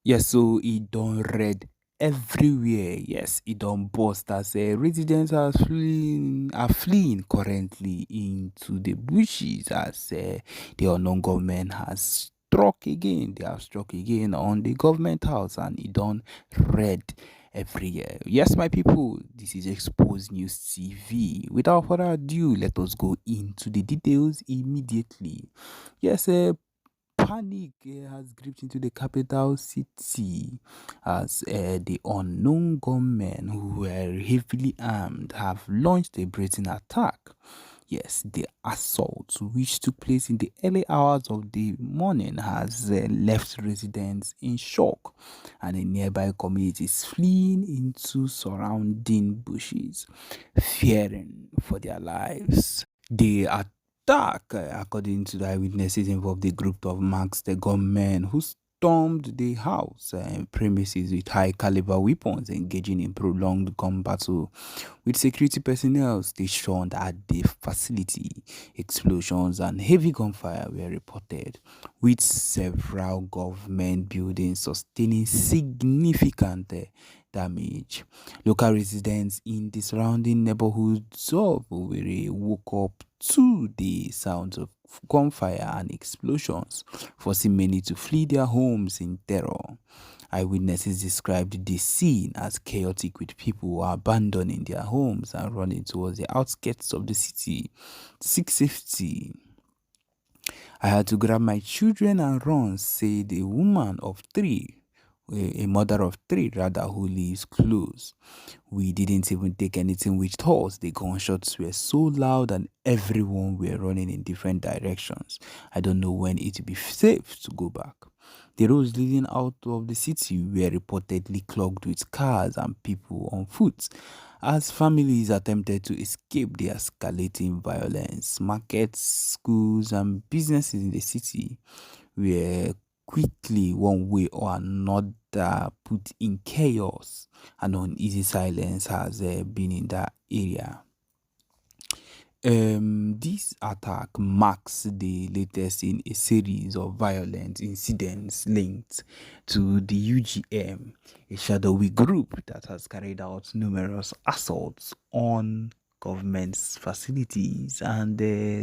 Yes, so it don't read everywhere. Yes, it don't burst as residents are fleeing currently into the bushes as the unknown government has struck again. They have struck again on the government house and it don't read everywhere. Yes, my people, this is Exposed News TV. Without further ado, let us go into the details immediately. Yes, panic has gripped into the capital city as the unknown gunmen who were heavily armed have launched a brazen attack. Yes, the assault, which took place in the early hours of the morning, has left residents in shock and in nearby communities fleeing into surrounding bushes, fearing for their lives. The attack, according to the eyewitnesses, involved a group of masked gunmen who stormed the house premises with high caliber weapons, engaging in prolonged gun battle with security personnel stationed at the facility. Explosions and heavy gunfire were reported, with several government buildings sustaining significant damage. Local residents in the surrounding neighborhoods of Owerri woke up to the sounds of gunfire and explosions, forcing many to flee their homes in terror. Eyewitnesses described the scene as chaotic, with people abandoning their homes and running towards the outskirts of the city to seek safety. I had to grab my children and run, said a woman of three, a mother of three rather, who lives close. We didn't even take anything with us. The gunshots were so loud and everyone were running in different directions. I don't know when it will be safe to go back. The roads leading out of the city were reportedly clogged with cars and people on foot as families attempted to escape the escalating violence. Markets, schools, and businesses in the city were quickly, one way or another, put in chaos, and uneasy silence has been in that area. This attack marks the latest in a series of violent incidents linked to the UGM, a shadowy group that has carried out numerous assaults on government's facilities and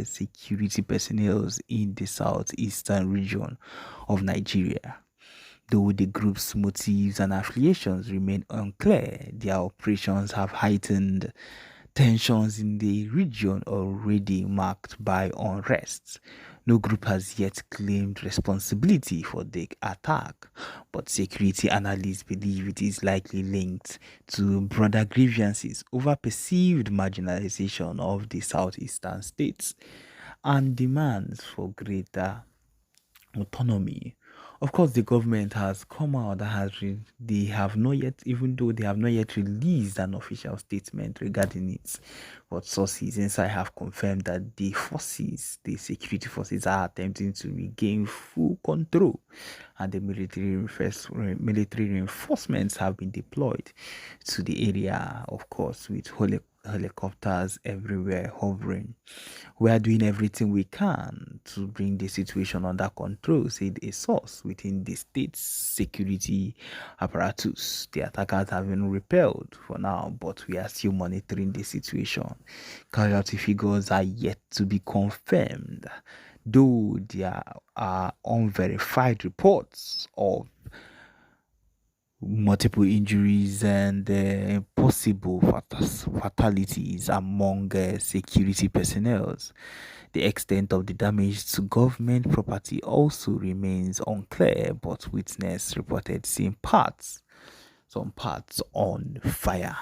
security personnel in the southeastern region of Nigeria. Though the group's motives and affiliations remain unclear, their operations have heightened tensions in the region already marked by unrest. No group has yet claimed responsibility for the attack, but security analysts believe it is likely linked to broader grievances over perceived marginalization of the southeastern states and demands for greater autonomy. Of course, the government has come out that they have not yet, even though they have not yet released an official statement regarding it, but sources inside have confirmed that the security forces, are attempting to regain full control, and the military reinforcements have been deployed to the area, of course, with helicopters everywhere hovering. We are doing everything we can to bring the situation under control, said a source within the state's security apparatus. The attackers have been repelled for now, but we are still monitoring the situation. Casualty figures are yet to be confirmed, though there are unverified reports of multiple injuries and possible fatalities among security personnel. The extent of the damage to government property also remains unclear, but witness reported seeing some parts on fire.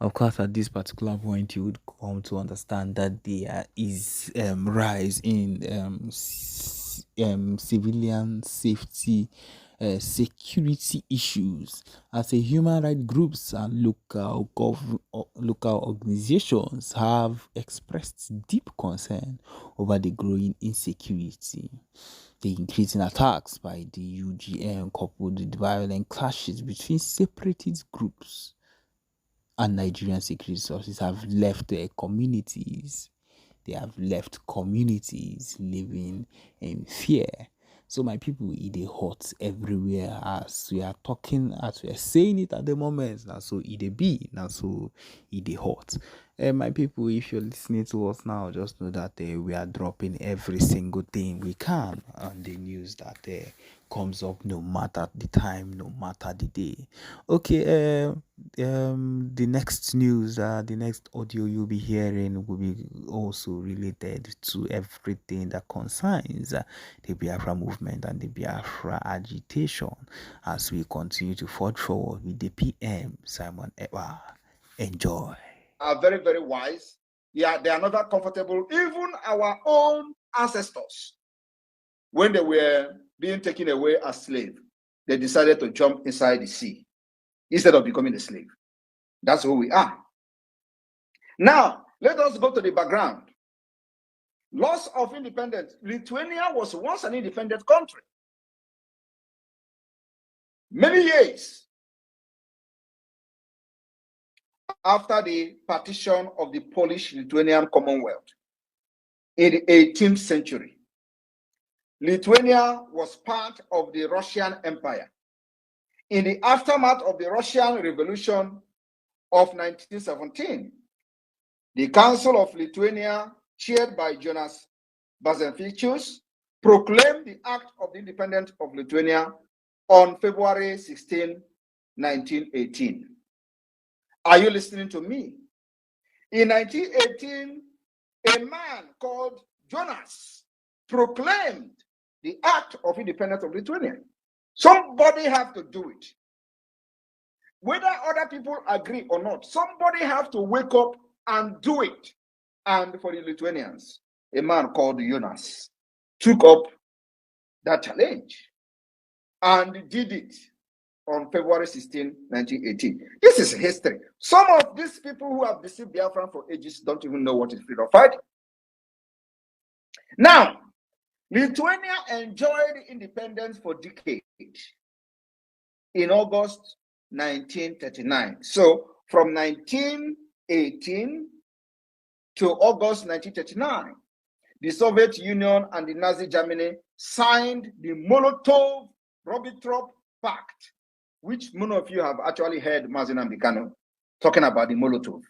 Of course, at this particular point, you would come to understand that there is rise in civilian safety security issues as a human rights groups and local organizations have expressed deep concern over the growing insecurity. The increasing attacks by the UGM, coupled with violent clashes between separatist groups and Nigerian security sources, have left their communities. They have left communities living in fear. So my people, it is hot everywhere as we are talking, as we are saying it at the moment. Now so it be now so it is hot. And my people, if you're listening to us now, just know that we are dropping every single thing we can on the news that comes up, no matter the time, no matter the day. Okay, the next news, the next audio you'll be hearing will be also related to everything that concerns the Biafra movement and the Biafra agitation as we continue to forge forward with the PM Simon Ekpa. Enjoy. Are very, very wise. Yeah, they are not that comfortable. Even our own ancestors, when they were being taken away as slaves, they decided to jump inside the sea instead of becoming a slave. That's who we are. Now, let us go to the background. Loss of independence. Lithuania was once an independent country. Many years after the partition of the Polish-Lithuanian Commonwealth in the 18th century, Lithuania was part of the Russian Empire. In the aftermath of the Russian Revolution of 1917, the Council of Lithuania, chaired by Jonas Bazenfichus, proclaimed the Act of the Independence of Lithuania on February 16, 1918. Are you listening to me? In 1918, a man called Jonas proclaimed the Act of Independence of Lithuania. Somebody have to do it. Whether other people agree or not, somebody have to wake up and do it. And for the Lithuanians, a man called Jonas took up that challenge and did it on February 16, 1918. This is history. Some of these people who have deceived Biafran for ages don't even know what is freedom fighting. Now, Lithuania enjoyed independence for decades. In August 1939. So from 1918 to August 1939, the Soviet Union and the Nazi Germany signed the Molotov-Ribbentrop Pact, which many of you have actually heard Mazen Ambikano talking about the Molotov,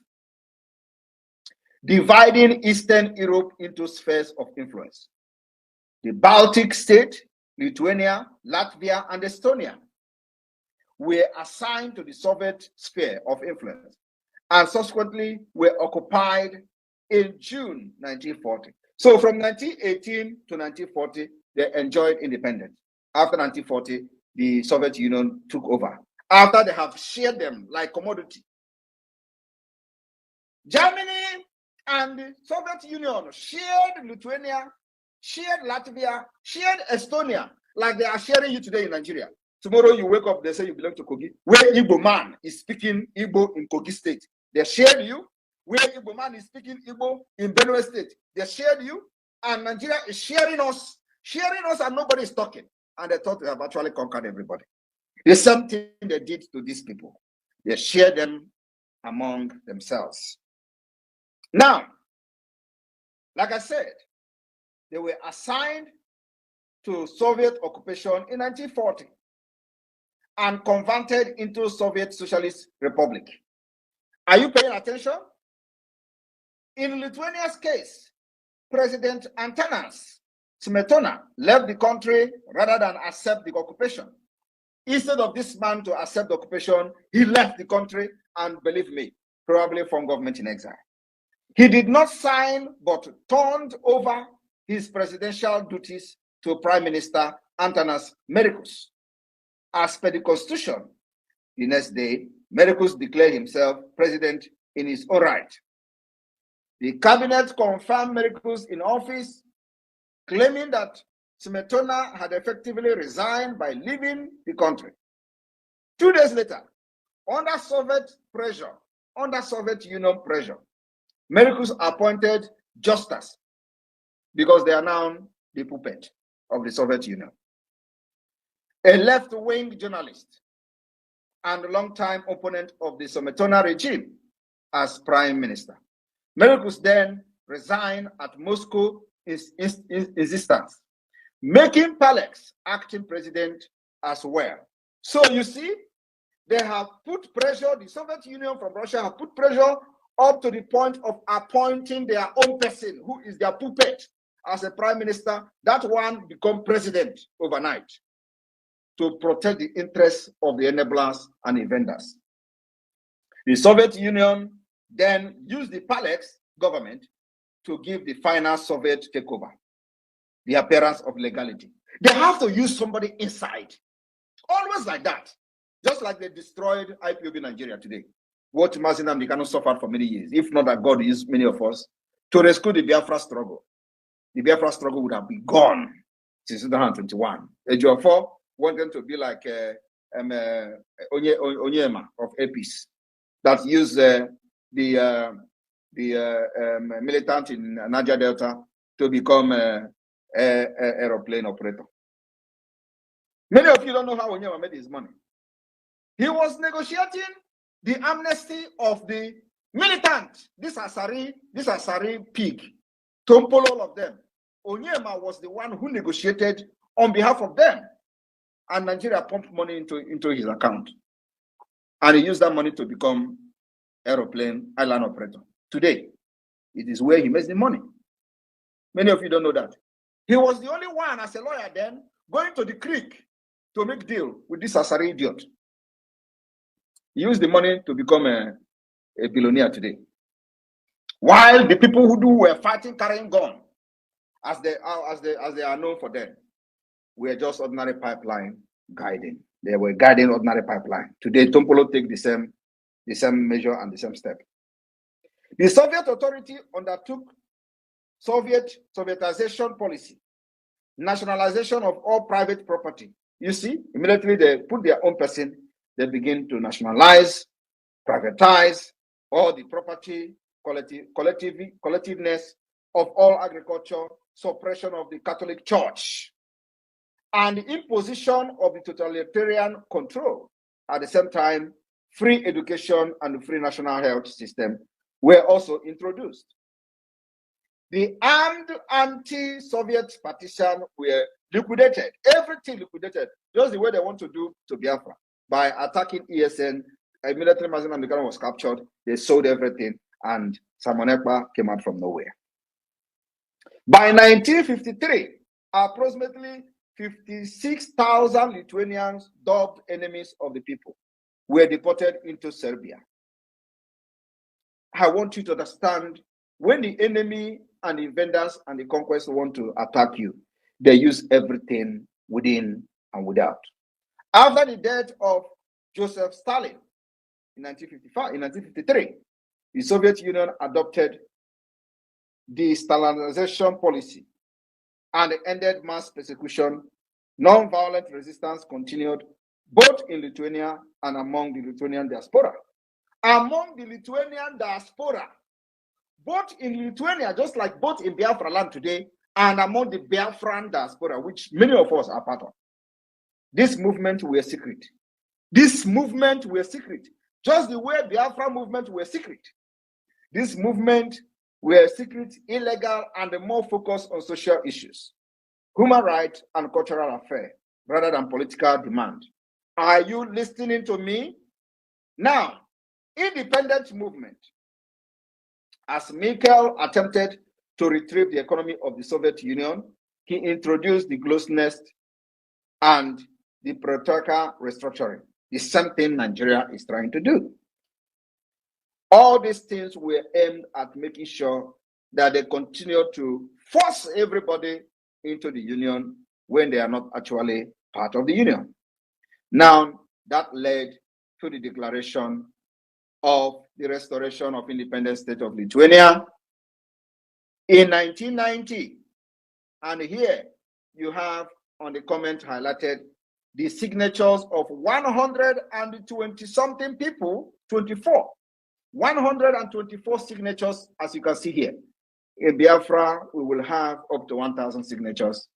dividing Eastern Europe into spheres of influence. The Baltic state, Lithuania, Latvia, and Estonia were assigned to the Soviet sphere of influence and subsequently were occupied in June 1940. So from 1918 to 1940, they enjoyed independence. After 1940, the Soviet Union took over. After they have shared them like commodity. Germany and the Soviet Union shared Lithuania, shared Latvia, shared Estonia, like they are sharing you today in Nigeria. Tomorrow you wake up, they say you belong to Kogi. Where Igbo man is speaking Igbo in Kogi state, they shared you. Where Igbo man is speaking Igbo in Benue state, they shared you. And Nigeria is sharing us, and nobody is talking. And they thought they have actually conquered everybody. The same thing they did to these people. They shared them among themselves. Now, like I said, they were assigned to Soviet occupation in 1940 and converted into Soviet Socialist Republic. Are you paying attention? In Lithuania's case, President Antanas Smetona left the country rather than accept the occupation. Instead of this man to accept the occupation, he left the country and, believe me, probably from government in exile. He did not sign, but turned over his presidential duties to Prime Minister Antanas Mericus. As per the Constitution, the next day, Mericus declared himself president in his own right. The cabinet confirmed Mericus in office, claiming that Smetona had effectively resigned by leaving the country. 2 days later, under Soviet pressure, under Soviet Union pressure, Mericus appointed Justus because they are now the puppet of the Soviet Union, a left-wing journalist and longtime opponent of the Smetona regime, as prime minister. Mericus then resigned at Moscow insistence. making Palex acting president as well. So you see, they have put pressure, the Soviet Union from Russia have put pressure up to the point of appointing their own person, who is their puppet, as a prime minister. That one become president overnight to protect the interests of the enablers and the vendors. The Soviet Union then used the Palex government to give the final Soviet takeover, the appearance of legality. They have to use somebody inside. Always like that. Just like they destroyed IPOB Nigeria today. What Mazin Amdekano suffered for many years, if not that God used many of us to rescue the Biafra struggle. The Biafra struggle would have been gone since 2021. Ejiofor wanted to be like Onyema of Epis, that used the militant in Niger Delta to become an aeroplane operator. Many of you don't know how Onyema made his money. He was negotiating the amnesty of the militant. This Asari pig, Tompolo, all of them. Onyema was the one who negotiated on behalf of them. And Nigeria pumped money into his account. And he used that money to become aeroplane island operator. Today, it is where he makes the money. Many of you don't know that. He was the only one, as a lawyer then, going to the creek to make deal with this Asari idiot. He used the money to become a billionaire today. While the people who were fighting, carrying gun, as they are known for them, were just ordinary pipeline guiding. They were guiding ordinary pipeline. Today, Tompolo take the same measure and the same step. The Soviet authority undertook Sovietization policy, nationalization of all private property. You see, immediately they put their own person, they begin to nationalize, privatize all the property, collectiveness of all agriculture, suppression of the Catholic Church, and imposition of the totalitarian control. At the same time, free education and the free national health system were also introduced. The armed anti-Soviet partisan were liquidated, everything liquidated, just the way they want to do to Biafra. By attacking ESN, immediately Mazin Amdekano was captured, they sold everything, and Simon Ekpa came out from nowhere. By 1953, approximately 56,000 Lithuanians, dubbed enemies of the people, were deported into Serbia. I want you to understand, when the enemy and the invaders and the conquest want to attack you, they use everything within and without. After the death of Joseph Stalin in 1953, the Soviet Union adopted the Stalinization policy and ended mass persecution. Non-violent resistance continued both in Lithuania and among the Lithuanian diaspora. Among the Lithuanian diaspora, both in Lithuania, just like both in Biafra land today, and among the Biafran diaspora, which many of us are part of, this movement were secret. This movement were secret, just the way Biafra movement were secret. This movement were secret, illegal, and more focused on social issues, human rights, and cultural affairs, rather than political demand. Are you listening to me? Now, independent movement. As Mikhail attempted to retrieve the economy of the Soviet Union, he introduced the Glasnost and the Protoka restructuring, the same thing Nigeria is trying to do. All these things were aimed at making sure that they continue to force everybody into the union when they are not actually part of the union. Now, that led to the declaration of the restoration of independent state of Lithuania in 1990. And here you have on the comment highlighted the signatures of 120-something people, 124 signatures, as you can see here. In Biafra, we will have up to 1,000 signatures,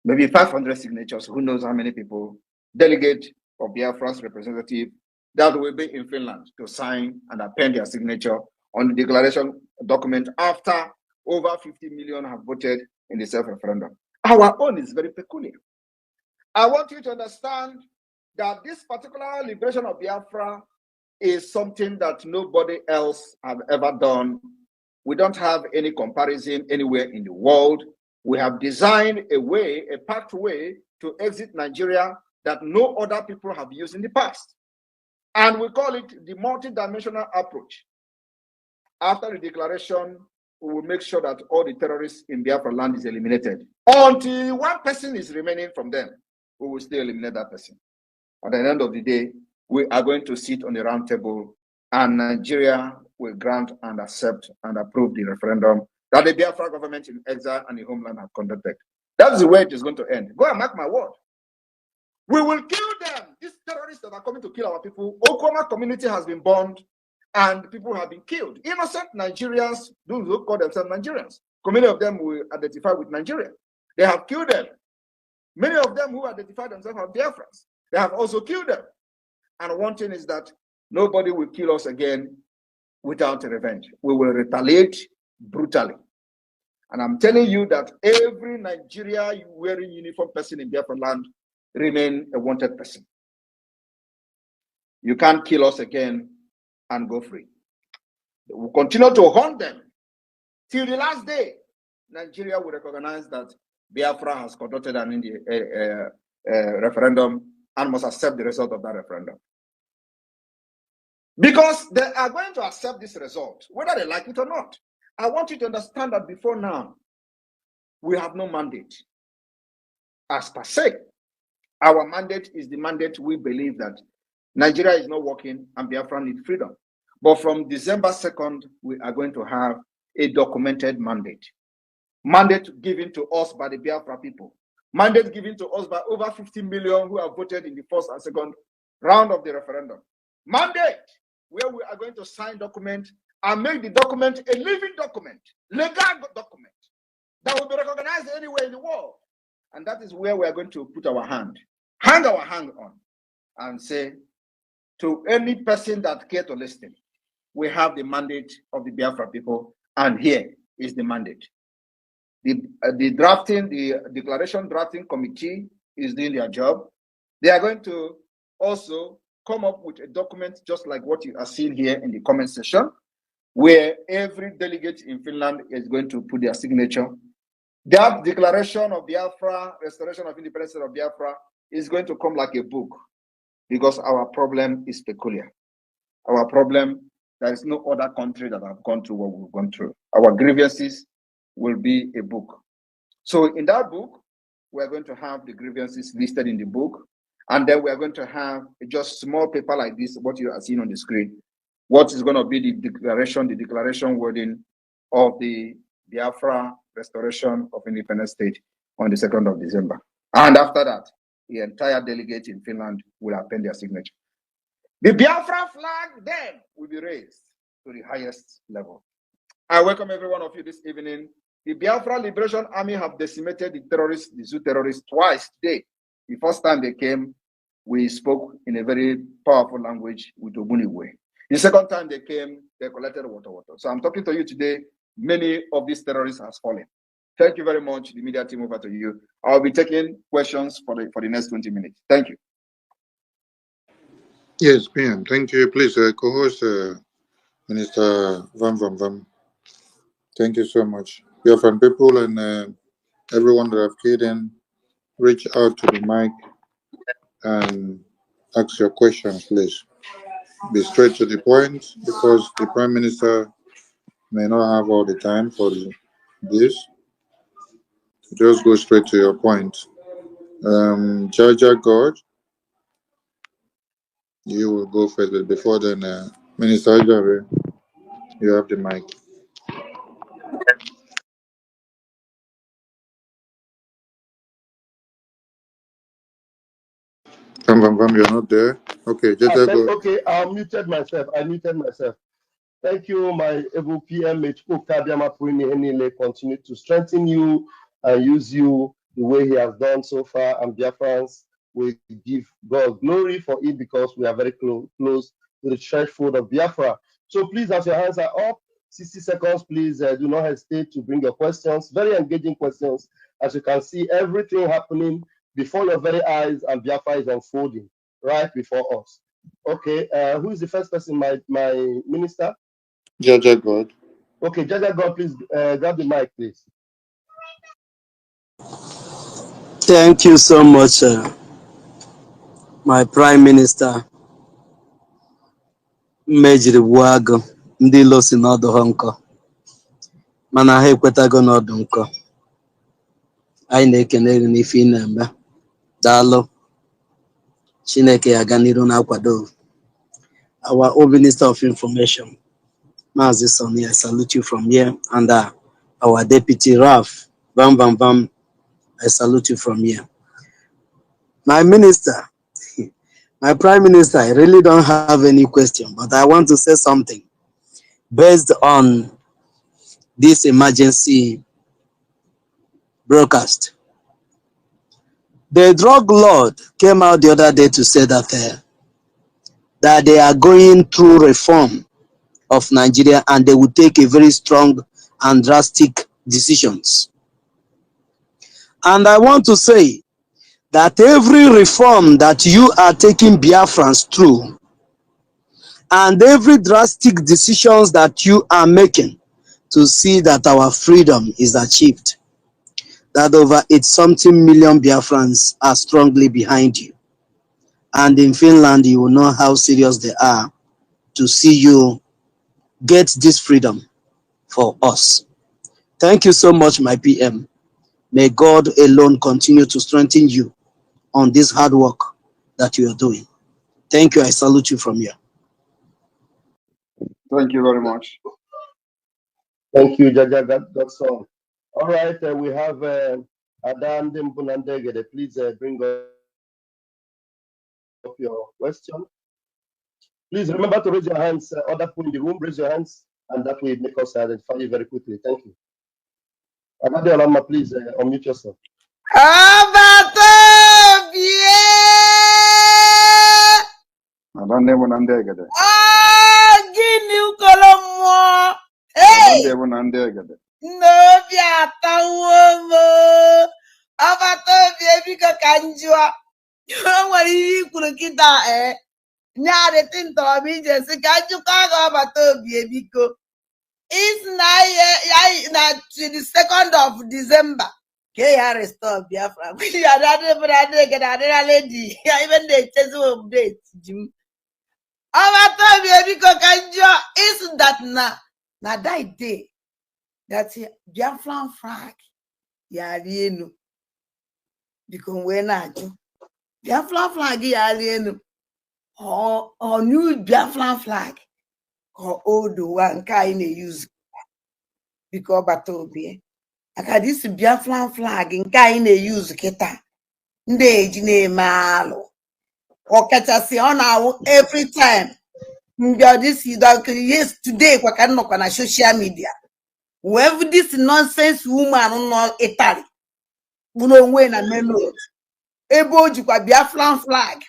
maybe 500 signatures, who knows how many people, delegate of Biafra's representative that will be in Finland to sign and append their signature on the declaration document after over 50 million have voted in the self-referendum. Our own is very peculiar. I want you to understand that this particular liberation of Biafra is something that nobody else has ever done. We don't have any comparison anywhere in the world. We have designed a way, a pathway to exit Nigeria that no other people have used in the past. And we call it the multidimensional approach. After the declaration, we will make sure that all the terrorists in Biafra land is eliminated. Until one person is remaining from them, we will still eliminate that person. At the end of the day, we are going to sit on the round table, and Nigeria will grant and accept and approve the referendum that the Biafra government in exile and the homeland have conducted. That's the way it is going to end. Go and mark my word. We will kill them. These terrorists that are coming to kill our people. Okoma community has been burned and people have been killed. Innocent Nigerians, those who call themselves Nigerians, many of them will identify with Nigeria. They have killed them. Many of them who identify themselves as Biafrans, they have also killed them. And one thing is that nobody will kill us again without revenge. We will retaliate brutally. And I'm telling you that every Nigeria wearing uniform person in Biafra land remain a wanted person. You can't kill us again and go free. We'll continue to hunt them till the last day. Nigeria will recognize that Biafra has conducted an referendum and must accept the result of that referendum. Because they are going to accept this result, whether they like it or not. I want you to understand that before now, we have no mandate. As per se, our mandate is the mandate we believe that Nigeria is not working and Biafra needs freedom. But from December 2nd, we are going to have a documented mandate. Mandate given to us by the Biafra people. Mandate given to us by over 50 million who have voted in the first and second round of the referendum. Mandate where we are going to sign document and make the document a living document, legal document that will be recognized anywhere in the world. And that is where we are going to put our hand, hang our hand on, and say to any person that cares to listen, we have the mandate of the Biafra people, and here is the mandate. The declaration drafting committee is doing their job. They are going to also come up with a document just like what you are seeing here in the comment section, where every delegate in Finland is going to put their signature. That declaration of Biafra, restoration of independence of Biafra, is going to come like a book, because our problem is peculiar. Our problem, there is no other country that have gone through what we've gone through. Our grievances will be a book. So in that book, we're going to have the grievances listed in the book, and then we're going to have just small paper like this, what you are seeing on the screen, what is going to be the declaration wording of the Biafra restoration of independent state on the 2nd of December. And after that, the entire delegate in Finland will append their signature. The Biafra flag then will be raised to the highest level. I welcome every one of you this evening. The Biafra Liberation Army have decimated the terrorists, the Zoo terrorists, twice today. The first time they came, we spoke in a very powerful language with Ogbunigwe. The second time they came, they collected water. So I'm talking to you today. Many of these terrorists have fallen. Thank you very much. The media team, over to you. I'll be taking questions for the next 20 minutes. Thank you. Yes, PM. Thank you. Please, co-host Minister Vam. Thank you so much. Biafran people and everyone that have keyed in, reach out to the mic and ask your questions, please. Be straight to the point, because the Prime Minister may not have all the time for this. Just go straight to your point. Jaja God, you will go first, but before then, Minister Ajare, you have the mic. Vam, you're not there. Okay, Jaja God. Okay, I muted myself. Thank you, my able PM. Continue to strengthen you and use you the way he has done so far. And Biafrans, we give God glory for it, because we are very close to the threshold of Biafra. So please, as your hands are up, 60 seconds, please do not hesitate to bring your questions, very engaging questions, As you can see, everything happening before your very eyes, and Biafra is unfolding right before us. Okay, who is the first person? My minister? Jaja God. Okay, Jaja God, please grab the mic, please. Thank you so much, my Prime Minister. Mmejiri gbuo agụ, ndị ilo si n'ọdụ ha nkọ, mana ha ekwetago n'ọdụ nkọ. Anyị na-ekene gị n'ife ị na-eme. Daalụ. Chineke ya ga n'iru na-akwado. Our own Minister of Information, Maazị Sonny, I salute you from here, and our Deputy Raf, Bam Bam Bam, I salute you from here. My Minister, my Prime Minister, I really don't have any question, but I want to say something based on this emergency broadcast. The drug lord came out the other day to say that they are going through reform of Nigeria and they will take a very strong and drastic decisions. And I want to say that every reform that you are taking Biafrans through and every drastic decisions that you are making to see that our freedom is achieved, that over 8-something million Biafrans are strongly behind you. And in Finland, you will know how serious they are to see you get this freedom for us. Thank you so much, my PM. May God alone continue to strengthen you on this hard work that you are doing. Thank you. I salute you from here. Thank you very much. Thank you, Jaja Godson. All right, we have Adan Dimbunandegede. Please bring up your question. Please remember to raise your hands. Other people in the room, raise your hands, and that will make us identify you very quickly. Thank you. Another Alama, please unmute yourself. Adan Dimbunandegede. Gịnị ụkọrọ mmụọ? Adan Dimbunandegede. N'obi atawo m. Ọbata obi ebiko ka njụọ. O nwere ihe i kwuru kịta nyarịtị ntọrọ m ije sị ka njụkọ agha ọbata obi ebiko. Is na 22nd of December ka ya restore Biafra. Ya adịrịla lady. Ya ibe na-echezi update ji m. Ọbata obi ebiko ka njụọ is that na that day that Biafran flag ya arị enu. Biko wee na-ajụ Biafran flag ya arị enu or new Biafran flag or old one nke anyị na-use biko ọbata obi aka this Biafran flag nke anyị na-use kịta ndị eji na-eme alụ ọkachasị ọ na-awụ every time mgbe this yes today kwa ka nnọkwa na social media wherever this nonsense woman nọ Italy bụrụ onwe na melo ebe o jikwa Biafran flag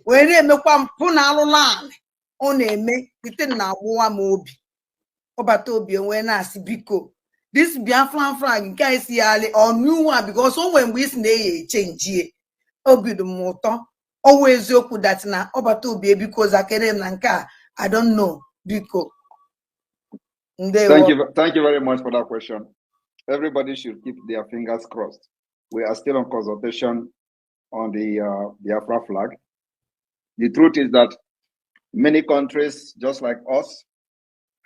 wee na-emekwa mpụ na alụla ọ na-eme ite na agbụwa m obi ọbata obi enwe na-asị biko this Biafran flag nke anyị si ya ọ new one because o nwere mgbe isi na-eyi echenjie obi dị m ụtọ ọwụ eziokwu dat na ọbata obi ebiko zakere m na nke a I don't know biko. Thank you very much for that question. Everybody should keep their fingers crossed. We are still on consultation on the Biafra flag. The truth is that many countries, just like us,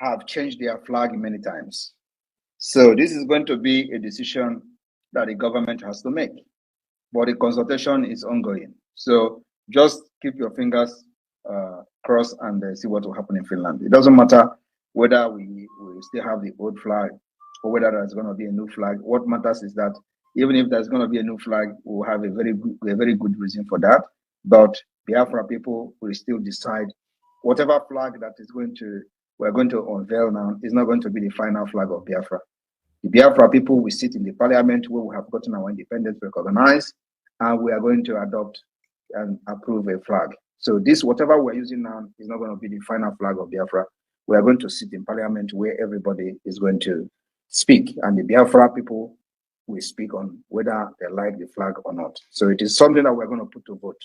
have changed their flag many times. So this is going to be a decision that the government has to make. But the consultation is ongoing. So just keep your fingers crossed and see what will happen in Finland. It doesn't matter whether we still have the old flag or whether there's going to be a new flag. What matters is that even if there's going to be a new flag, we'll have a very good reason for that. But Biafra people will still decide whatever flag that we're going to unveil now is not going to be the final flag of Biafra. The Biafra people will sit in the parliament where we have gotten our independence recognized, and we are going to adopt and approve a flag. So this, whatever we're using now, is not going to be the final flag of Biafra. We are going to sit in parliament where everybody is going to speak, and the Biafra people we speak on whether they like the flag or not. So it is something that we're going to put to vote.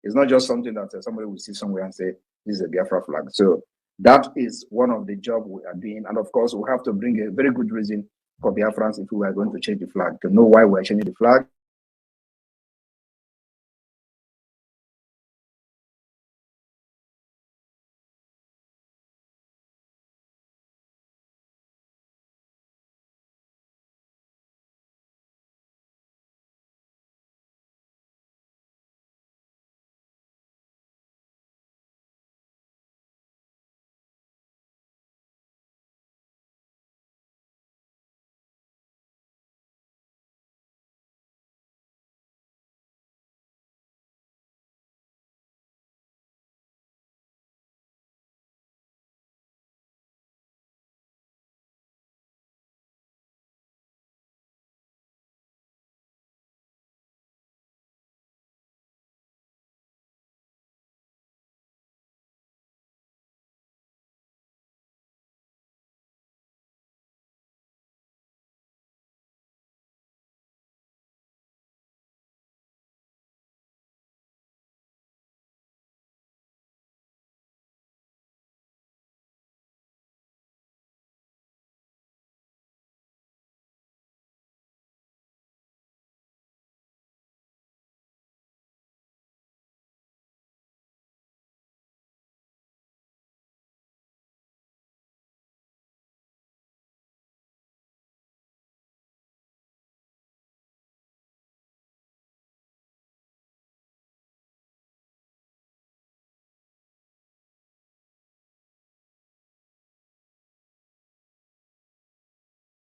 It's not just something that somebody will see somewhere and say, this is a Biafra flag. So that is one of the jobs we are doing. And of course, we have to bring a very good reason for Biafrans if we are going to change the flag, to know why we're changing the flag.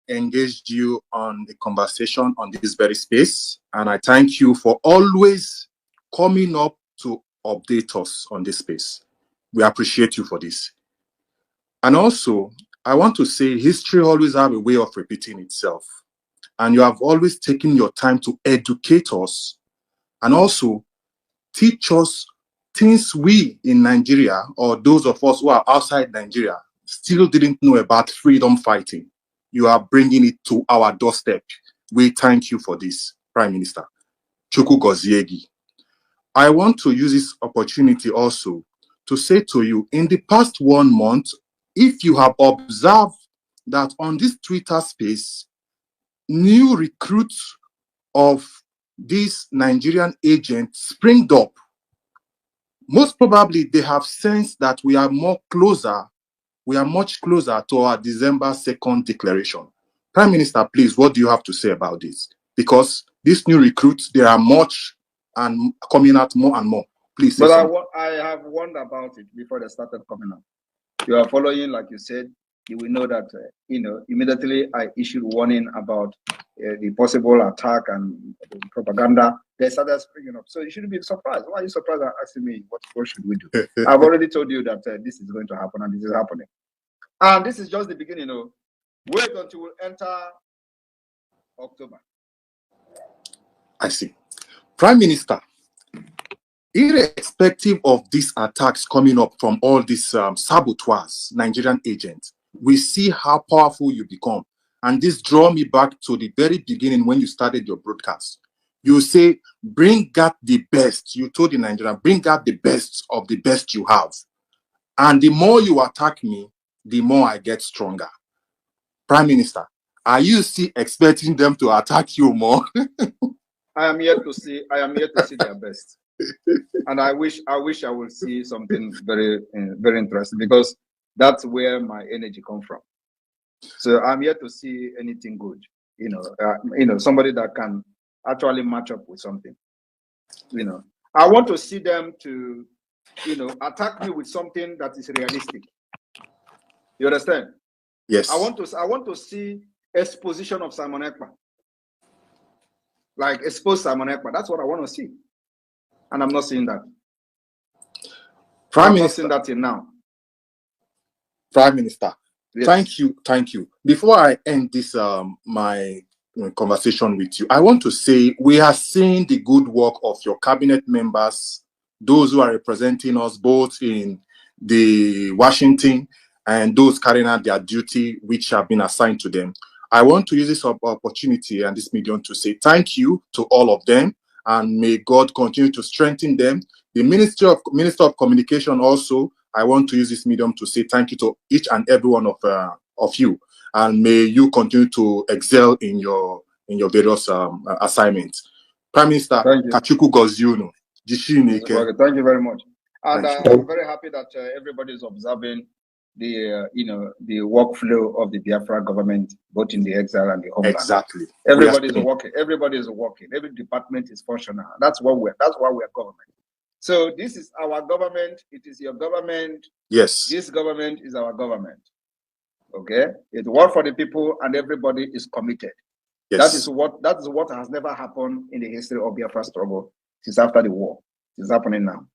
Engaged you on the conversation on this very space, and I thank you for always coming up to update us on this space. We appreciate you for this. And also, I want to say history always have a way of repeating itself, and you have always taken your time to educate us and also teach us things we in Nigeria, or those of us who are outside Nigeria, still didn't know about freedom fighting. You are bringing it to our doorstep. We thank you for this, Prime Minister. Chukwu Goziegi. I want to use this opportunity also to say to you, in the past 1 month, if you have observed that on this Twitter space, new recruits of these Nigerian agents springed up. Most probably they have sensed that we are much closer to our December 2nd declaration. Prime Minister, please, what do you have to say about this? Because these new recruits, they are much and coming out more and more. Please say something. But I have warned about it before they started coming out. You are following, like you said, you will know that, immediately I issued warning about the possible attack and the propaganda. They started springing up. So you shouldn't be surprised. Why are you surprised and asking me what should we do? I've already told you that this is going to happen and this is happening. And this is just the beginning. Wait until we enter October. I see. Prime Minister, irrespective of these attacks coming up from all these saboteurs, Nigerian agents, we see how powerful you become. And this draw me back to the very beginning when you started your broadcast. You say, bring out the best. You told the Nigerian, bring out the best of the best you have. And the more you attack me, the more I get stronger. Prime Minister, are you still expecting them to attack you more? I am yet to see their best. And I wish I will see something very, very interesting, because that's where my energy comes from. So I'm yet to see anything good, somebody that can actually match up with something. I want to see them to, attack me with something that is realistic. You understand? Yes. I want to see exposition of Simon Ekpa. Like expose Simon Ekpa. That's what I want to see. And I'm not seeing that. Prime I'm Minister, not seeing that till now. Prime Minister, Yes. Thank you. Before I end this my conversation with you, I want to say we are seeing the good work of your cabinet members, those who are representing us both in the Washington and those carrying out their duty which have been assigned to them. I want to use this opportunity and this medium to say thank you to all of them, and may God continue to strengthen them. The Minister of Communication also, I want to use this medium to say thank you to each and every one of you, and may you continue to excel in your various assignments. Prime Minister Kachuku Goziuno. Thank you very much. And Thank I'm very happy that everybody is observing the the workflow of the Biafra government, both in the exile and the homeland. Exactly. Everybody is working. Everybody is working. Every department is functional. That's why we're government. So this is our government. It is your government. Yes. This government is our government. Okay. It works for the people, and everybody is committed. Yes. That is what has never happened in the history of Biafra struggle since after the war. It's happening now.